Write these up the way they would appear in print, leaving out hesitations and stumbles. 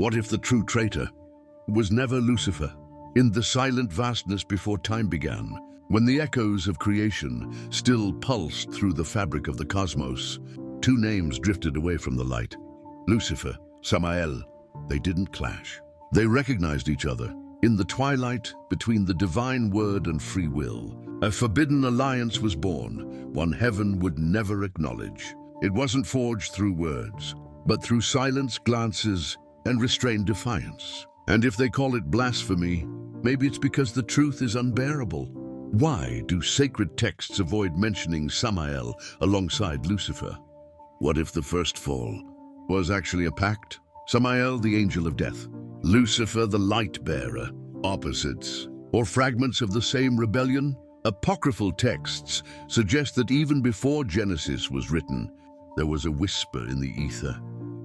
What if the true traitor was never Lucifer? In the silent vastness before time began, when the echoes of creation still pulsed through the fabric of the cosmos, two names drifted away from the light. Lucifer, Samael. They didn't clash. They recognized each other. In the twilight between the divine word and free will, a forbidden alliance was born, one heaven would never acknowledge. It wasn't forged through words, but through silence, glances, and restrained defiance. And if they call it blasphemy, maybe it's because the truth is unbearable. Why do sacred texts avoid mentioning Samael alongside Lucifer? What if the first fall was actually a pact? Samael, the angel of death. Lucifer, the light bearer. Opposites, or fragments of the same rebellion? Apocryphal texts suggest that even before Genesis was written, there was a whisper in the ether.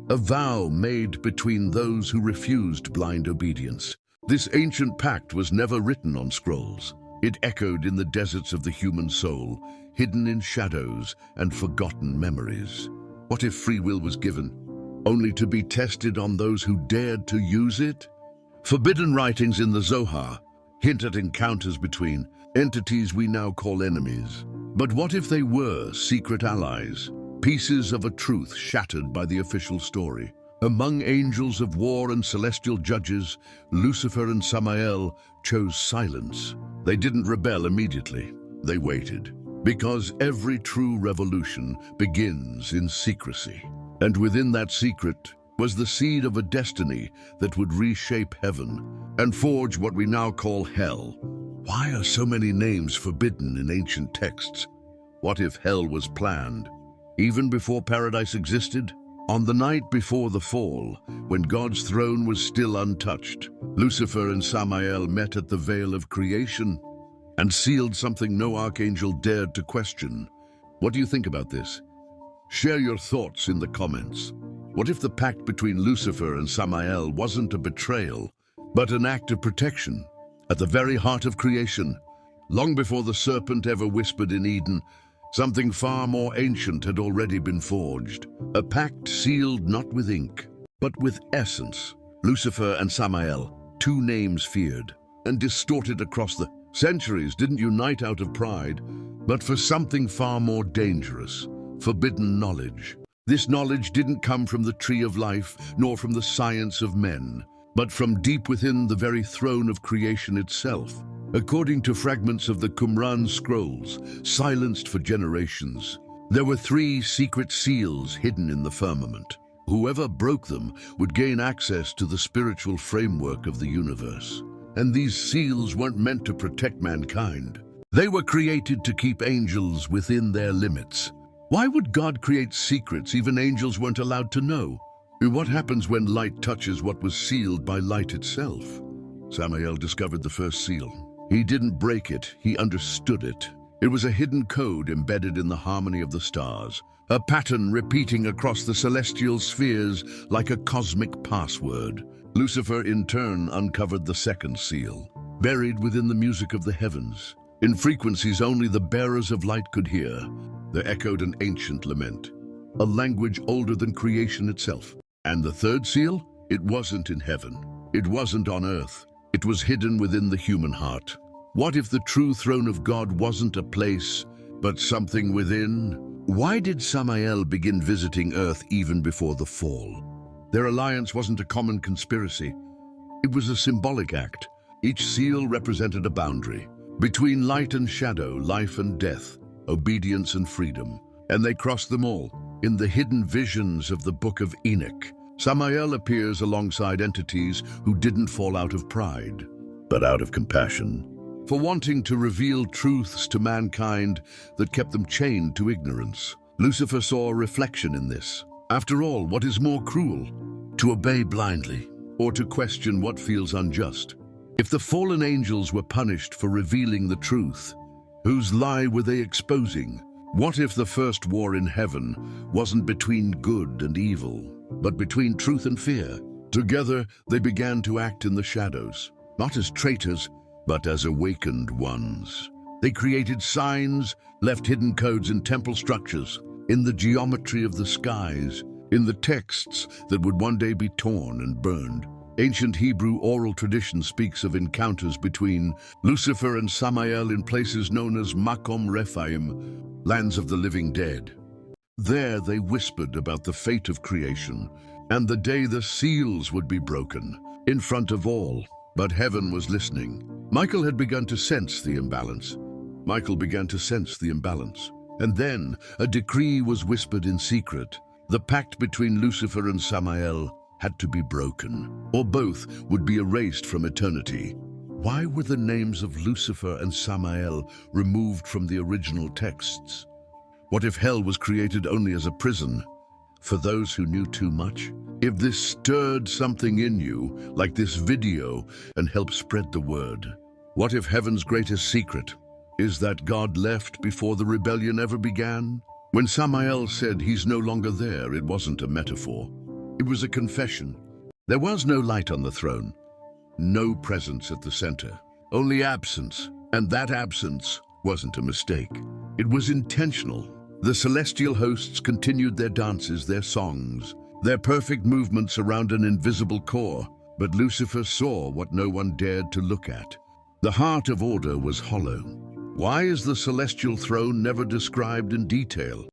A vow made between those who refused blind obedience. This ancient pact was never written on scrolls. It echoed in the deserts of the human soul, hidden in shadows and forgotten memories. What if free will was given, only to be tested on those who dared to use it? Forbidden writings in the Zohar hint at encounters between entities we now call enemies. But what if they were secret allies, pieces of a truth shattered by the official story? Among angels of war and celestial judges, Lucifer and Samael chose silence. They didn't rebel immediately. They waited. Because every true revolution begins in secrecy. And within that secret was the seed of a destiny that would reshape heaven and forge what we now call hell. Why are so many names forbidden in ancient texts? What if hell was planned even before paradise existed? On the night before the fall, when God's throne was still untouched, Lucifer and Samael met at the veil of creation and sealed something no archangel dared to question. What do you think about this? Share your thoughts in the comments. What if the pact between Lucifer and Samael wasn't a betrayal, but an act of protection at the very heart of creation? Long before the serpent ever whispered in Eden, something far more ancient had already been forged. A pact sealed not with ink, but with essence. Lucifer and Samael, two names feared and distorted across the centuries, didn't unite out of pride, but for something far more dangerous: forbidden knowledge. This knowledge didn't come from the tree of life, nor from the science of men, but from deep within the very throne of creation itself. According to fragments of the Qumran scrolls, silenced for generations, there were 3 secret seals hidden in the firmament. Whoever broke them would gain access to the spiritual framework of the universe. And these seals weren't meant to protect mankind. They were created to keep angels within their limits. Why would God create secrets even angels weren't allowed to know? What happens when light touches what was sealed by light itself? Samael discovered the first seal. He didn't break it, he understood it. It was a hidden code embedded in the harmony of the stars, a pattern repeating across the celestial spheres like a cosmic password. Lucifer in turn uncovered the second seal, buried within the music of the heavens. In frequencies only the bearers of light could hear, there echoed an ancient lament, a language older than creation itself. And the third seal? It wasn't in heaven. It wasn't on earth. It was hidden within the human heart. What if the true throne of God wasn't a place, but something within? Why did Samael begin visiting earth even before the fall? Their alliance wasn't a common conspiracy. It was a symbolic act. Each seal represented a boundary between light and shadow, life and death, obedience and freedom. And they crossed them all in the hidden visions of the Book of Enoch. Samael appears alongside entities who didn't fall out of pride, but out of compassion, for wanting to reveal truths to mankind that kept them chained to ignorance. Lucifer saw a reflection in this. After all, what is more cruel? To obey blindly, or to question what feels unjust? If the fallen angels were punished for revealing the truth, whose lie were they exposing? What if the first war in heaven wasn't between good and evil, but between truth and fear? Together, they began to act in the shadows, not as traitors, but as awakened ones. They created signs, left hidden codes in temple structures, in the geometry of the skies, in the texts that would one day be torn and burned. Ancient Hebrew oral tradition speaks of encounters between Lucifer and Samael in places known as Makom Rephaim, lands of the living dead. There they whispered about the fate of creation and the day the seals would be broken in front of all. But heaven was listening. Michael had begun to sense the imbalance. And then a decree was whispered in secret. The pact between Lucifer and Samael had to be broken, or both would be erased from eternity. Why were the names of Lucifer and Samael removed from the original texts? What if hell was created only as a prison for those who knew too much? If this stirred something in you, like this video, and helped spread the word? What if heaven's greatest secret is that God left before the rebellion ever began? When Samael said he's no longer there, it wasn't a metaphor. It was a confession. There was no light on the throne, no presence at the center, only absence. And that absence wasn't a mistake. It was intentional. The celestial hosts continued their dances, their songs, their perfect movements around an invisible core. But Lucifer saw what no one dared to look at. The heart of order was hollow. Why is the celestial throne never described in detail?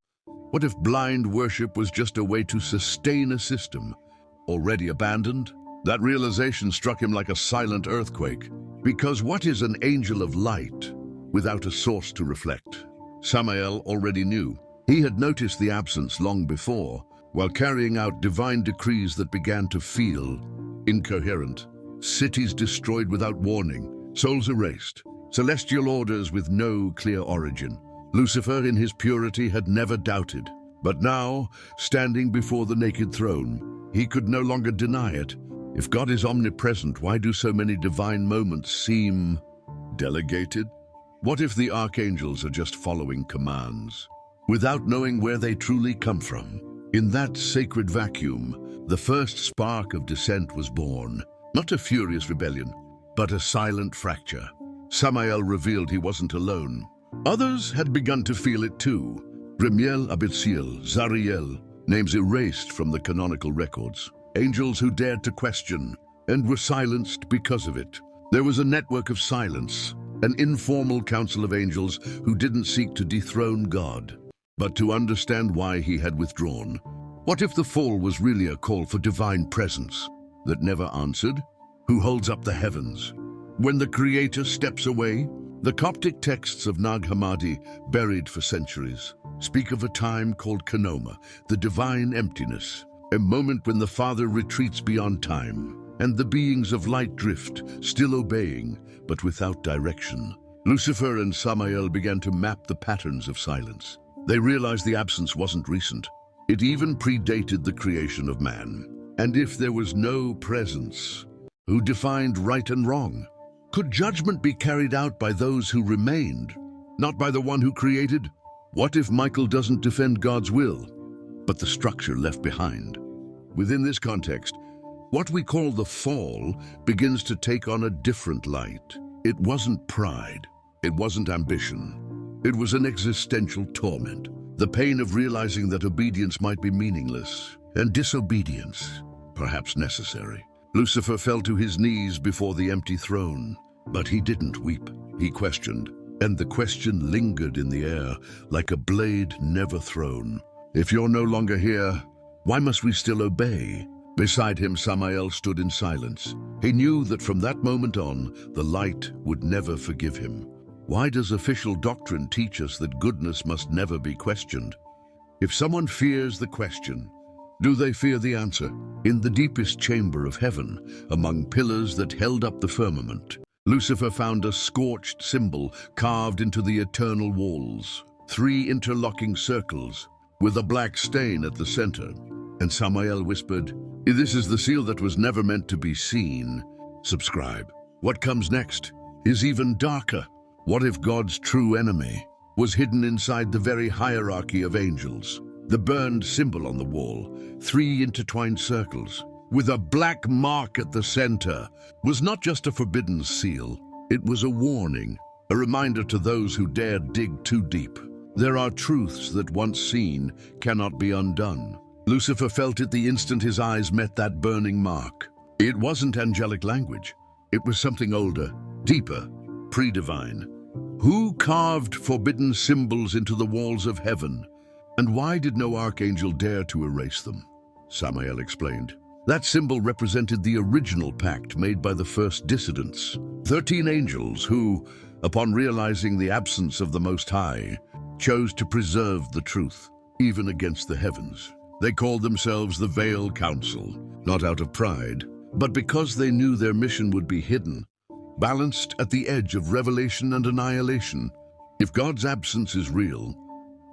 What if blind worship was just a way to sustain a system already abandoned? That realization struck him like a silent earthquake. Because what is an angel of light without a source to reflect? Samael already knew. He had noticed the absence long before, while carrying out divine decrees that began to feel incoherent. Cities destroyed without warning, souls erased, celestial orders with no clear origin. Lucifer, in his purity, had never doubted. But now, standing before the naked throne, he could no longer deny it. If God is omnipresent, why do so many divine moments seem delegated? What if the archangels are just following commands, without knowing where they truly come from? In that sacred vacuum, the first spark of dissent was born. Not a furious rebellion, but a silent fracture. Samael revealed he wasn't alone. Others had begun to feel it too. Remiel, Abitziel, Zariel, names erased from the canonical records. Angels who dared to question and were silenced because of it. There was a network of silence, an informal council of angels who didn't seek to dethrone God, but to understand why he had withdrawn. What if the fall was really a call for divine presence that never answered? Who holds up the heavens? When the Creator steps away, the Coptic texts of Nag Hammadi, buried for centuries, speak of a time called Kanoma, the divine emptiness, a moment when the Father retreats beyond time, and the beings of light drift, still obeying, but without direction. Lucifer and Samael began to map the patterns of silence. They realized the absence wasn't recent. It even predated the creation of man. And if there was no presence, who defined right and wrong? Could judgment be carried out by those who remained, not by the one who created? What if Michael doesn't defend God's will, but the structure left behind? Within this context, what we call the fall begins to take on a different light. It wasn't pride. It wasn't ambition. It was an existential torment. The pain of realizing that obedience might be meaningless and disobedience, perhaps necessary. Lucifer fell to his knees before the empty throne. But he didn't weep. He questioned, and the question lingered in the air like a blade never thrown. If you're no longer here, why must we still obey? Beside him, Samael stood in silence. He knew that from that moment on, the light would never forgive him. Why does official doctrine teach us that goodness must never be questioned? If someone fears the question, do they fear the answer? In the deepest chamber of heaven, among pillars that held up the firmament, Lucifer found a scorched symbol carved into the eternal walls. 3 interlocking circles, with a black stain at the center. And Samael whispered, "This is the seal that was never meant to be seen. Subscribe." What comes next is even darker. What if God's true enemy was hidden inside the very hierarchy of angels? The burned symbol on the wall, 3 intertwined circles, with a black mark at the center, was not just a forbidden seal. It was a warning, a reminder to those who dared dig too deep. There are truths that once seen cannot be undone. Lucifer felt it the instant his eyes met that burning mark. It wasn't angelic language. It was something older, deeper, pre-divine. Who carved forbidden symbols into the walls of heaven? And why did no archangel dare to erase them? Samael explained. That symbol represented the original pact made by the first dissidents. 13 angels who, upon realizing the absence of the Most High, chose to preserve the truth, even against the heavens. They called themselves the Veil Council, not out of pride, but because they knew their mission would be hidden, balanced at the edge of revelation and annihilation. If God's absence is real,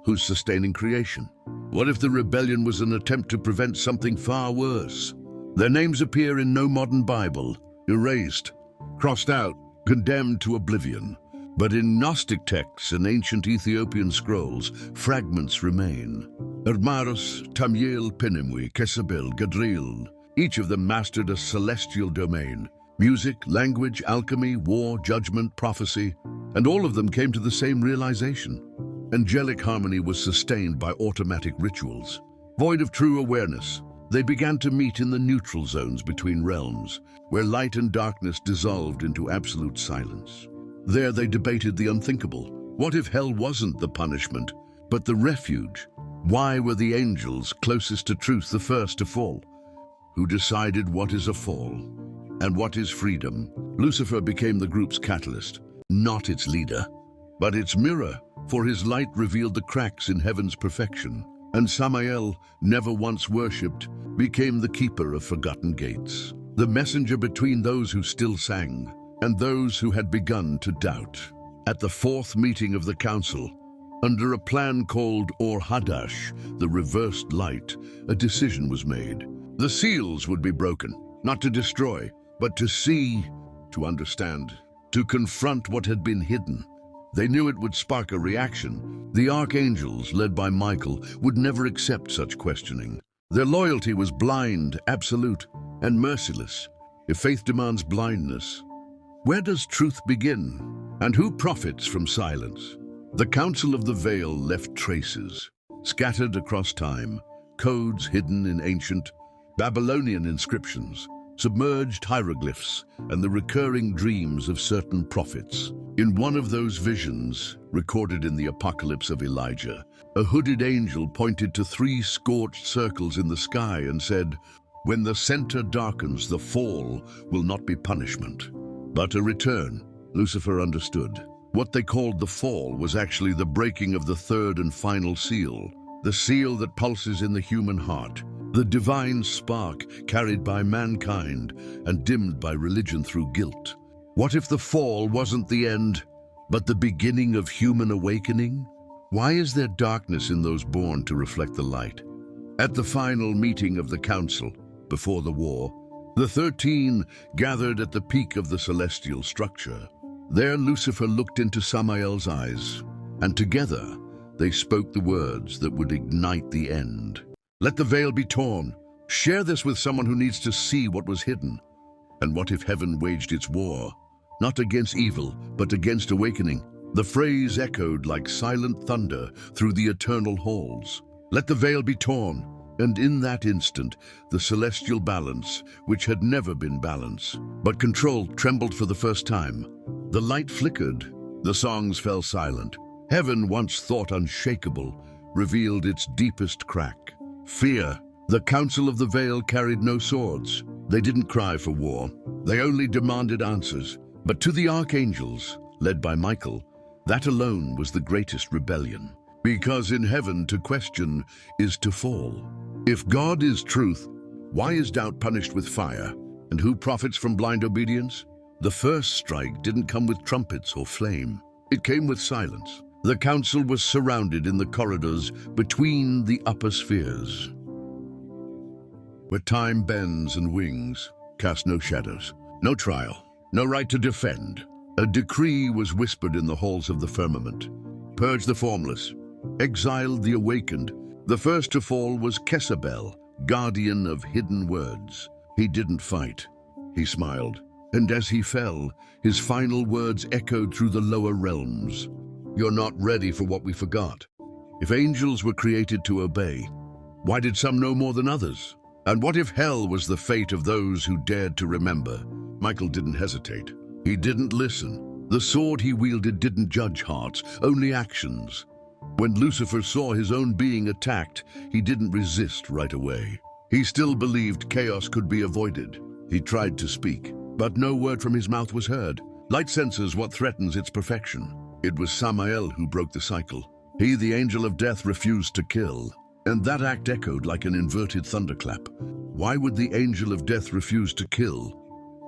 who's sustaining creation? What if the rebellion was an attempt to prevent something far worse? Their names appear in no modern Bible, erased, crossed out, condemned to oblivion. But in Gnostic texts and ancient Ethiopian scrolls, fragments remain. Hermaros, Tamyel, Penimwi, Kesabel, Gadriel. Each of them mastered a celestial domain. Music, language, alchemy, war, judgment, prophecy, and all of them came to the same realization. Angelic harmony was sustained by automatic rituals. Void of true awareness, they began to meet in the neutral zones between realms, where light and darkness dissolved into absolute silence. There they debated the unthinkable. What if hell wasn't the punishment, but the refuge? Why were the angels closest to truth the first to fall? Who decided what is a fall and what is freedom? Lucifer became the group's catalyst, not its leader, but its mirror, for his light revealed the cracks in heaven's perfection. And Samael, never once worshipped, became the keeper of forgotten gates, the messenger between those who still sang and those who had begun to doubt. At the fourth meeting of the council, under a plan called Or Hadash, the reversed light, a decision was made. The seals would be broken, not to destroy, but to see, to understand, to confront what had been hidden. They knew it would spark a reaction. The archangels, led by Michael, would never accept such questioning. Their loyalty was blind, absolute, and merciless. If faith demands blindness, where does truth begin? And who profits from silence? The Council of the Veil left traces, scattered across time, codes hidden in ancient Babylonian inscriptions, submerged hieroglyphs, and the recurring dreams of certain prophets. In one of those visions, recorded in the Apocalypse of Elijah, a hooded angel pointed to 3 scorched circles in the sky and said, "When the center darkens, the fall will not be punishment, but a return." Lucifer understood. What they called the fall was actually the breaking of the third and final seal, the seal that pulses in the human heart, the divine spark carried by mankind and dimmed by religion through guilt. What if the fall wasn't the end, but the beginning of human awakening? Why is there darkness in those born to reflect the light? At the final meeting of the council, before the war, the 13 gathered at the peak of the celestial structure. There Lucifer looked into Samael's eyes, and together they spoke the words that would ignite the end. Let the veil be torn. Share this with someone who needs to see what was hidden. And what if heaven waged its war? Not against evil, but against awakening. The phrase echoed like silent thunder through the eternal halls. Let the veil be torn. And in that instant, the celestial balance, which had never been balance, but control, trembled for the first time. The light flickered. The songs fell silent. Heaven, once thought unshakable, revealed its deepest crack. Fear. The Council of the Veil carried no swords. They didn't cry for war. They only demanded answers. But to the archangels, led by Michael, that alone was the greatest rebellion. Because in heaven, to question is to fall. If God is truth, why is doubt punished with fire? And who profits from blind obedience? The first strike didn't come with trumpets or flame. It came with silence. The council was surrounded in the corridors between the upper spheres, where time bends and wings cast no shadows, no trial, no right to defend. A decree was whispered in the halls of the firmament. Purge the formless, exile the awakened. The first to fall was Kesabel, guardian of hidden words. He didn't fight. He smiled. And as he fell, his final words echoed through the lower realms. You're not ready for what we forgot. If angels were created to obey, Why did some know more than others? And what if hell was the fate of those who dared to remember? Michael didn't hesitate. He didn't listen. The sword he wielded didn't judge hearts, only actions. When Lucifer saw his own being attacked, he didn't resist right away. He still believed chaos could be avoided. He tried to speak, but no word from his mouth was heard. Light senses what threatens its perfection. It was Samael who broke the cycle. He, the angel of death, refused to kill. And that act echoed like an inverted thunderclap. Why would the angel of death refuse to kill?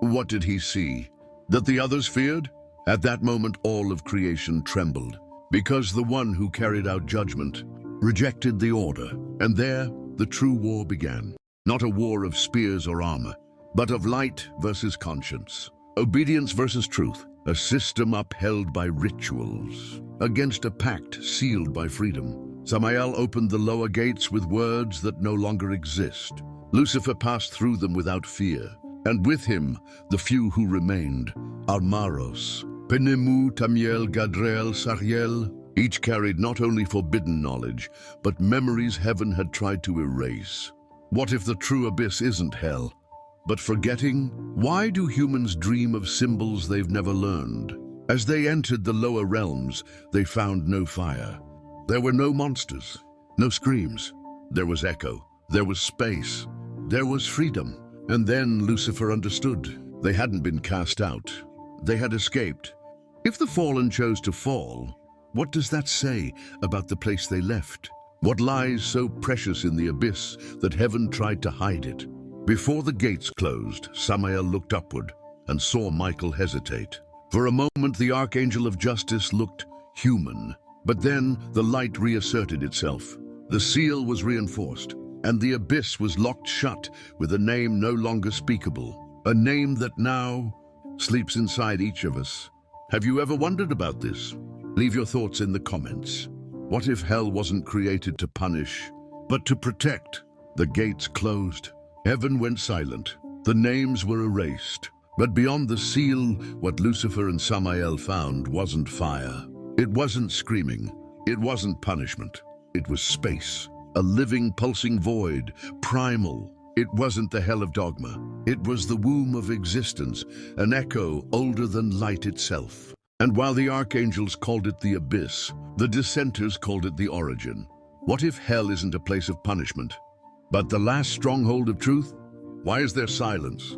What did he see? That the others feared? At that moment, all of creation trembled, because the one who carried out judgment rejected the order. And there, the true war began. Not a war of spears or armor, but of light versus conscience, obedience versus truth, a system upheld by rituals against a pact sealed by freedom. Samael opened the lower gates with words that no longer exist. Lucifer passed through them without fear, and with him, the few who remained, Almaros, Penemu, Tamiel, Gadriel, Sariel, each carried not only forbidden knowledge, but memories heaven had tried to erase. What if the true abyss isn't hell, but forgetting? Why do humans dream of symbols they've never learned? As they entered the lower realms, they found no fire. There were no monsters, no screams. There was echo, there was space, there was freedom. And then Lucifer understood. They hadn't been cast out. They had escaped. If the fallen chose to fall, what does that say about the place they left? What lies so precious in the abyss that heaven tried to hide it? Before the gates closed, Samael looked upward and saw Michael hesitate. For a moment, the archangel of justice looked human, but then the light reasserted itself. The seal was reinforced, and the abyss was locked shut with a name no longer speakable, a name that now sleeps inside each of us. Have you ever wondered about this? Leave your thoughts in the comments. What if hell wasn't created to punish, but to protect? The gates closed. Heaven went silent. The names were erased. But beyond the seal, what Lucifer and Samael found wasn't fire. It wasn't screaming. It wasn't punishment. It was space. A living, pulsing void, primal. It wasn't the hell of dogma. It was the womb of existence, an echo older than light itself. And while the archangels called it the abyss, the dissenters called it the origin. What if hell isn't a place of punishment, but the last stronghold of truth? Why is there silence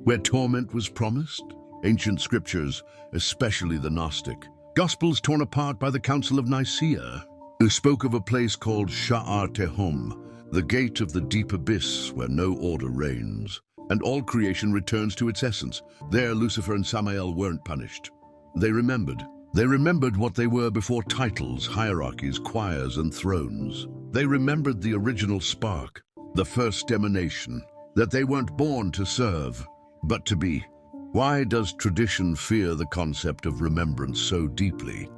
where torment was promised? Ancient scriptures, especially the Gnostic, Gospels torn apart by the Council of Nicaea, who spoke of a place called Sha'ar Tehom, the gate of the deep abyss where no order reigns, and all creation returns to its essence. There, Lucifer and Samael weren't punished. They remembered. They remembered what they were before titles, hierarchies, choirs, and thrones. They remembered the original spark, the first emanation, that they weren't born to serve, but to be. Why does tradition fear the concept of remembrance so deeply?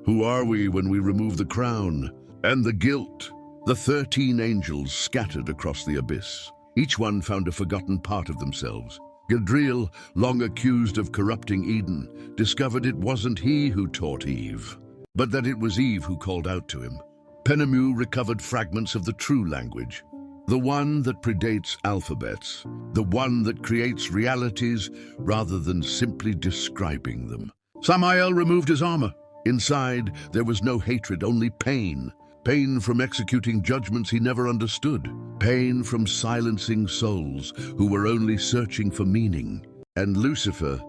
Who are we when we remove the crown and the guilt? The 13 angels scattered across the abyss. Each one found a forgotten part of themselves. Gadriel, long accused of corrupting Eden, discovered it wasn't he who taught Eve, but that it was Eve who called out to him. Penemu recovered fragments of the true language, the one that predates alphabets, the one that creates realities rather than simply describing them. Samael removed his armor. Inside, there was no hatred, only pain. Pain from executing judgments he never understood. Pain from silencing souls who were only searching for meaning. And Lucifer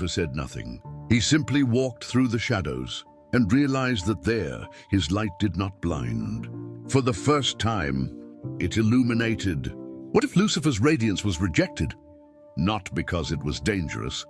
said nothing. He simply walked through the shadows and realized that there, his light did not blind. For the first time, it illuminated. What if Lucifer's radiance was rejected? Not because it was dangerous,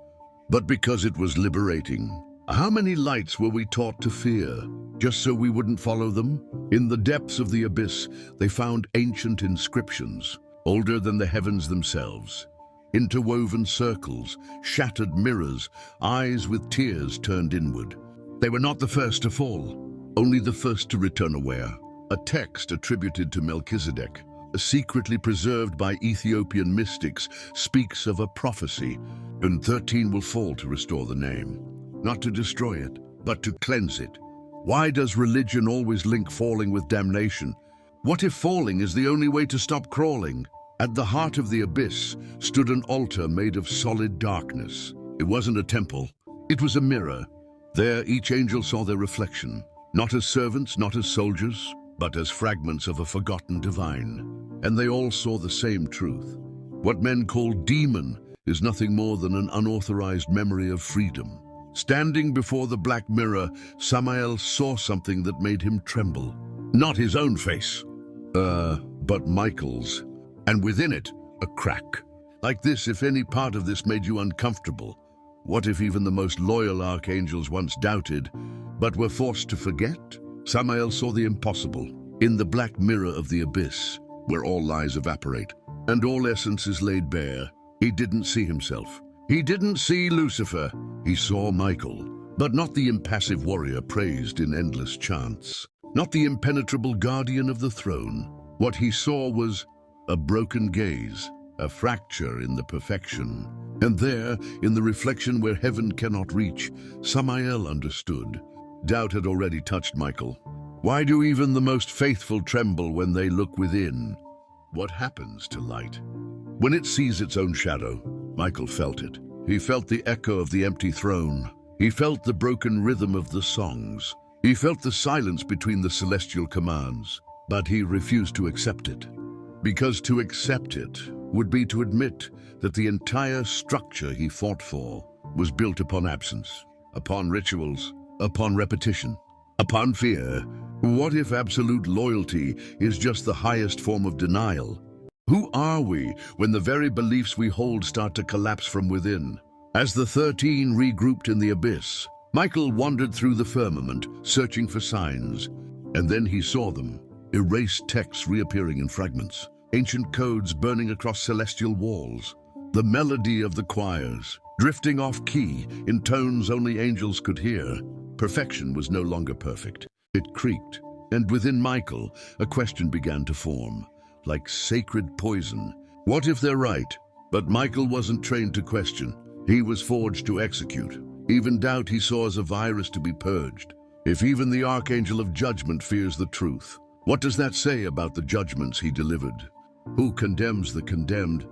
but because it was liberating. How many lights were we taught to fear, just so we wouldn't follow them? In the depths of the abyss, they found ancient inscriptions, older than the heavens themselves. Interwoven circles, shattered mirrors, eyes with tears turned inward. They were not the first to fall, only the first to return aware. A text attributed to Melchizedek, secretly preserved by Ethiopian mystics, speaks of a prophecy, and 13 will fall to restore the name. Not to destroy it, but to cleanse it. Why does religion always link falling with damnation? What if falling is the only way to stop crawling? At the heart of the abyss stood an altar made of solid darkness. It wasn't a temple, it was a mirror. There each angel saw their reflection, not as servants, not as soldiers, but as fragments of a forgotten divine. And they all saw the same truth. What men call demon is nothing more than an unauthorized memory of freedom. Standing before the black mirror, Samael saw something that made him tremble. Not his own face, but Michael's. And within it, a crack. Like this, if any part of this made you uncomfortable. What if even the most loyal archangels once doubted, but were forced to forget? Samael saw the impossible. In the black mirror of the abyss, where all lies evaporate, and all essence is laid bare, he didn't see himself. He didn't see Lucifer. He saw Michael, but not the impassive warrior praised in endless chants. Not the impenetrable guardian of the throne. What he saw was a broken gaze, a fracture in the perfection. And there, in the reflection where heaven cannot reach, Samael understood. Doubt had already touched Michael. Why do even the most faithful tremble when they look within? What happens to light? When it sees its own shadow, Michael felt it. He felt the echo of the empty throne. He felt the broken rhythm of the songs. He felt the silence between the celestial commands. But he refused to accept it. Because to accept it would be to admit that the entire structure he fought for was built upon absence, upon rituals, upon repetition, upon fear. What if absolute loyalty is just the highest form of denial? Who are we when the very beliefs we hold start to collapse from within? As the 13 regrouped in the abyss, Michael wandered through the firmament, searching for signs, and then he saw them. Erased texts reappearing in fragments, ancient codes burning across celestial walls, the melody of the choirs, drifting off key in tones only angels could hear. Perfection was no longer perfect. It creaked, and within Michael, a question began to form, like sacred poison. What if they're right? But Michael wasn't trained to question. He was forged to execute. Even doubt he saw as a virus to be purged. If even the archangel of judgment fears the truth, what does that say about the judgments he delivered? Who condemns the condemned?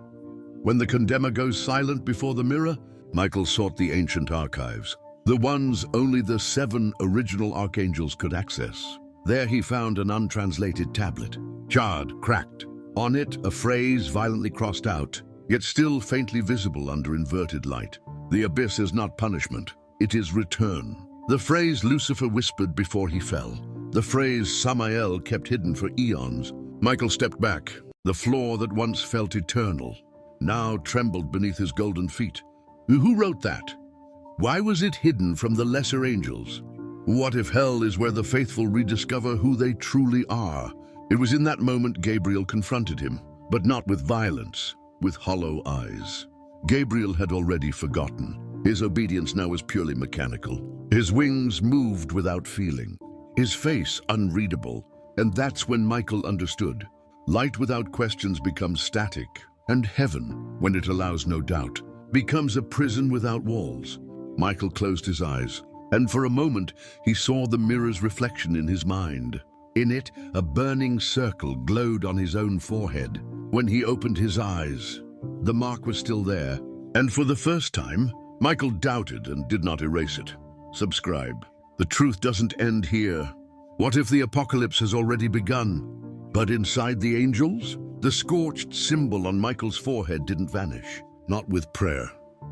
When the condemner goes silent before the mirror, Michael sought the ancient archives, the ones only the 7 original archangels could access. There he found an untranslated tablet, charred, cracked. On it, a phrase violently crossed out, yet still faintly visible under inverted light. The abyss is not punishment, it is return. The phrase Lucifer whispered before he fell. The phrase Samael kept hidden for eons. Michael stepped back. The floor that once felt eternal now trembled beneath his golden feet. Who wrote that? Why was it hidden from the lesser angels? What if hell is where the faithful rediscover who they truly are? It was in that moment Gabriel confronted him, but not with violence, with hollow eyes. Gabriel had already forgotten. His obedience now was purely mechanical. His wings moved without feeling. His face unreadable, and that's when Michael understood. Light without questions becomes static, and heaven, when it allows no doubt, becomes a prison without walls. Michael closed his eyes, and for a moment he saw the mirror's reflection in his mind. In it, a burning circle glowed on his own forehead. When he opened his eyes, the mark was still there, and for the first time, Michael doubted and did not erase it. Subscribe. The truth doesn't end here. What if the apocalypse has already begun? But inside the angels, the scorched symbol on Michael's forehead didn't vanish. Not with prayer,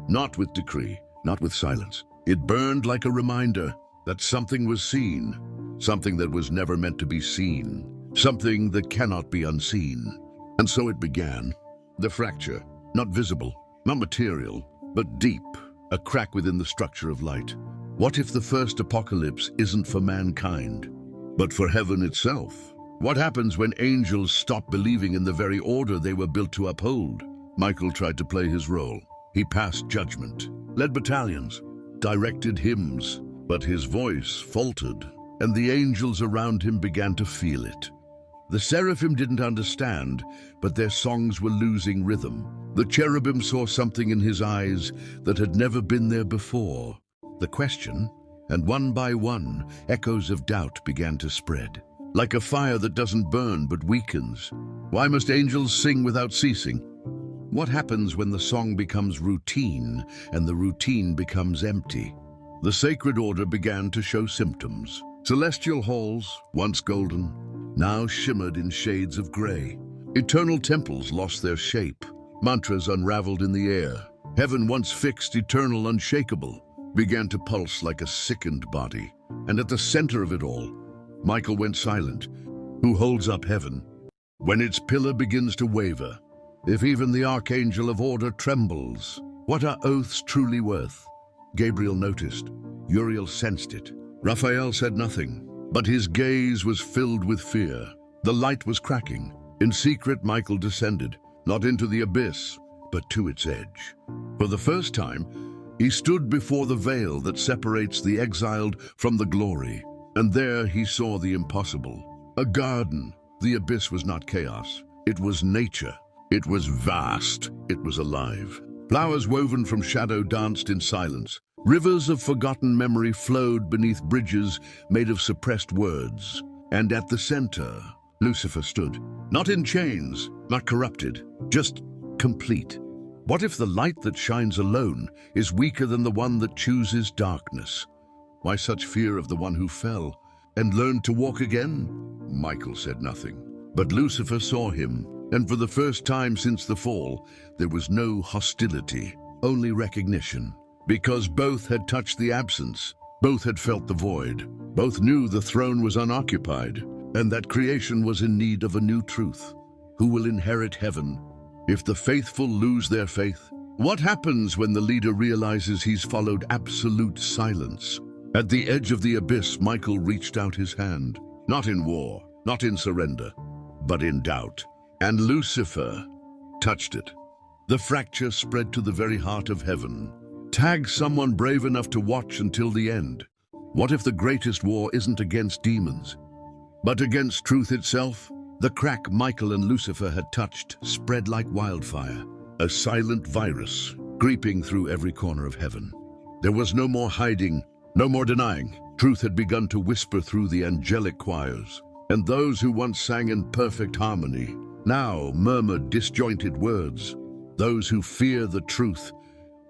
not with decree, not with silence. It burned like a reminder that something was seen, something that was never meant to be seen, something that cannot be unseen. And so it began. The fracture, not visible, not material, but deep, a crack within the structure of light. What if the first apocalypse isn't for mankind, but for heaven itself? What happens when angels stop believing in the very order they were built to uphold? Michael tried to play his role. He passed judgment, led battalions, directed hymns, but his voice faltered, and the angels around him began to feel it. The seraphim didn't understand, but their songs were losing rhythm. The cherubim saw something in his eyes that had never been there before. The question, and one by one, echoes of doubt began to spread. like a fire that doesn't burn but weakens. Why must angels sing without ceasing? What happens when the song becomes routine and the routine becomes empty? The sacred order began to show symptoms. Celestial halls, once golden, now shimmered in shades of gray. Eternal temples lost their shape. Mantras unraveled in the air. Heaven, once fixed, eternal, unshakable, began to pulse like a sickened body. And at the center of it all, Michael went silent. Who holds up heaven? When its pillar begins to waver, if even the archangel of order trembles, what are oaths truly worth? Gabriel noticed. Uriel sensed it. Raphael said nothing, but his gaze was filled with fear. The light was cracking. In secret, Michael descended, not into the abyss, but to its edge. For the first time, he stood before the veil that separates the exiled from the glory, and there he saw the impossible. A garden. The abyss was not chaos. It was nature. It was vast. It was alive. Flowers woven from shadow danced in silence. Rivers of forgotten memory flowed beneath bridges made of suppressed words. And at the center, Lucifer stood. Not in chains, not corrupted, just complete. What if the light that shines alone is weaker than the one that chooses darkness? Why such fear of the one who fell and learned to walk again? Michael said nothing, but Lucifer saw him, and for the first time since the fall, there was no hostility, only recognition. Because both had touched the absence, both had felt the void, both knew the throne was unoccupied, and that creation was in need of a new truth. Who will inherit heaven if the faithful lose their faith? What happens when the leader realizes he's followed absolute silence? At the edge of the abyss, Michael reached out his hand, not in war, not in surrender, but in doubt. And Lucifer touched it. The fracture spread to the very heart of heaven. Tag someone brave enough to watch until the end. What if the greatest war isn't against demons, but against truth itself? The crack Michael and Lucifer had touched spread like wildfire, a silent virus creeping through every corner of heaven. There was no more hiding, no more denying. Truth had begun to whisper through the angelic choirs, and those who once sang in perfect harmony now murmured disjointed words. Those who fear the truth,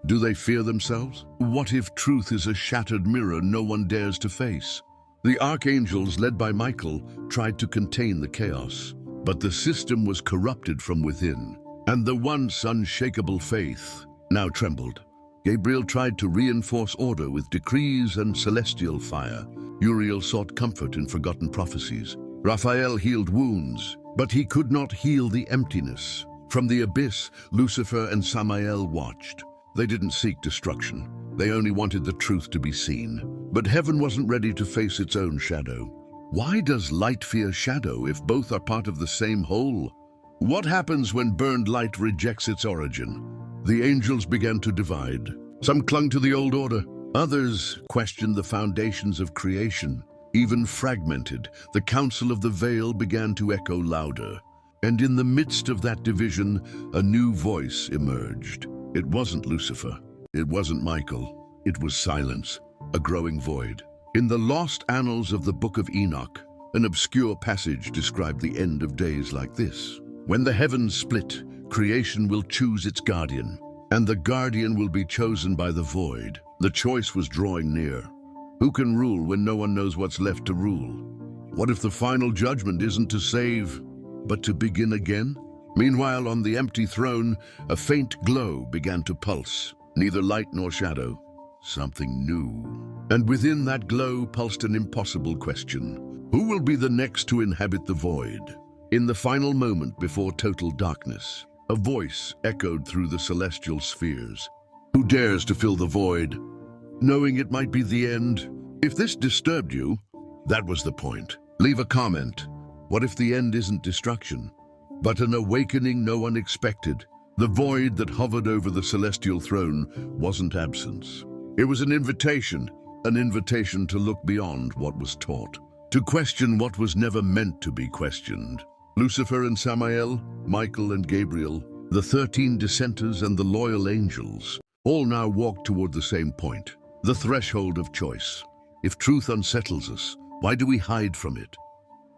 do they fear themselves? What if truth is a shattered mirror no one dares to face? The archangels, led by Michael, tried to contain the chaos, but the system was corrupted from within, and the once unshakable faith now trembled. Gabriel tried to reinforce order with decrees and celestial fire. Uriel sought comfort in forgotten prophecies. Raphael healed wounds, but he could not heal the emptiness. From the abyss, Lucifer and Samael watched. They didn't seek destruction. They only wanted the truth to be seen. But heaven wasn't ready to face its own shadow. Why does light fear shadow if both are part of the same whole? What happens when burned light rejects its origin? The angels began to divide. Some clung to the old order. Others questioned the foundations of creation. Even fragmented, the council of the veil began to echo louder. And in the midst of that division, a new voice emerged. It wasn't Lucifer. It wasn't Michael. It was silence, a growing void. In the lost annals of the Book of Enoch, an obscure passage described the end of days like this. When the heavens split, creation will choose its guardian, and the guardian will be chosen by the void. The choice was drawing near. Who can rule when no one knows what's left to rule? What if the final judgment isn't to save, but to begin again? Meanwhile, on the empty throne, a faint glow began to pulse, neither light nor shadow, something new. And within that glow pulsed an impossible question. Who will be the next to inhabit the void? In the final moment before total darkness, a voice echoed through the celestial spheres. Who dares to fill the void, knowing it might be the end? If this disturbed you, that was the point. Leave a comment. What if the end isn't destruction, but an awakening no one expected? The void that hovered over the celestial throne wasn't absence. It was an invitation to look beyond what was taught, to question what was never meant to be questioned. Lucifer and Samael, Michael and Gabriel, the 13 dissenters and the loyal angels, all now walked toward the same point, the threshold of choice. If truth unsettles us, why do we hide from it?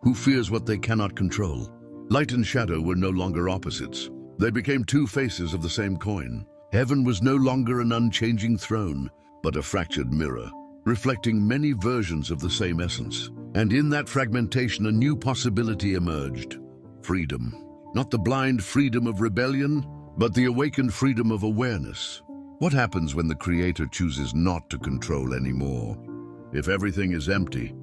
Who fears what they cannot control? Light and shadow were no longer opposites. They became two faces of the same coin. Heaven was no longer an unchanging throne, but a fractured mirror, reflecting many versions of the same essence. And in that fragmentation, a new possibility emerged. Freedom. Not the blind freedom of rebellion, but the awakened freedom of awareness. What happens when the Creator chooses not to control anymore? If everything is empty,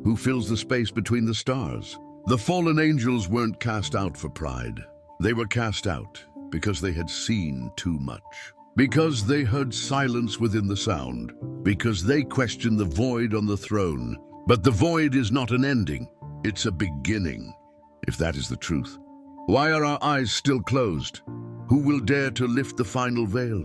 who fills the space between the stars? The fallen angels weren't cast out for pride. They were cast out because they had seen too much. Because they heard silence within the sound. Because they questioned the void on the throne. But the void is not an ending, it's a beginning. If that is the truth, why are our eyes still closed? Who will dare to lift the final veil?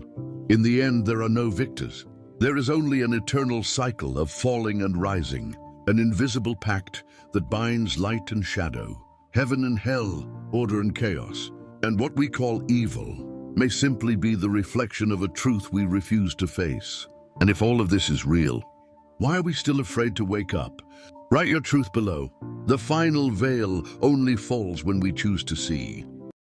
In the end, there are no victors. There is only an eternal cycle of falling and rising, an invisible pact that binds light and shadow, heaven and hell, order and chaos. And what we call evil may simply be the reflection of a truth we refuse to face. And if all of this is real, why are we still afraid to wake up? Write your truth below. The final veil only falls when we choose to see.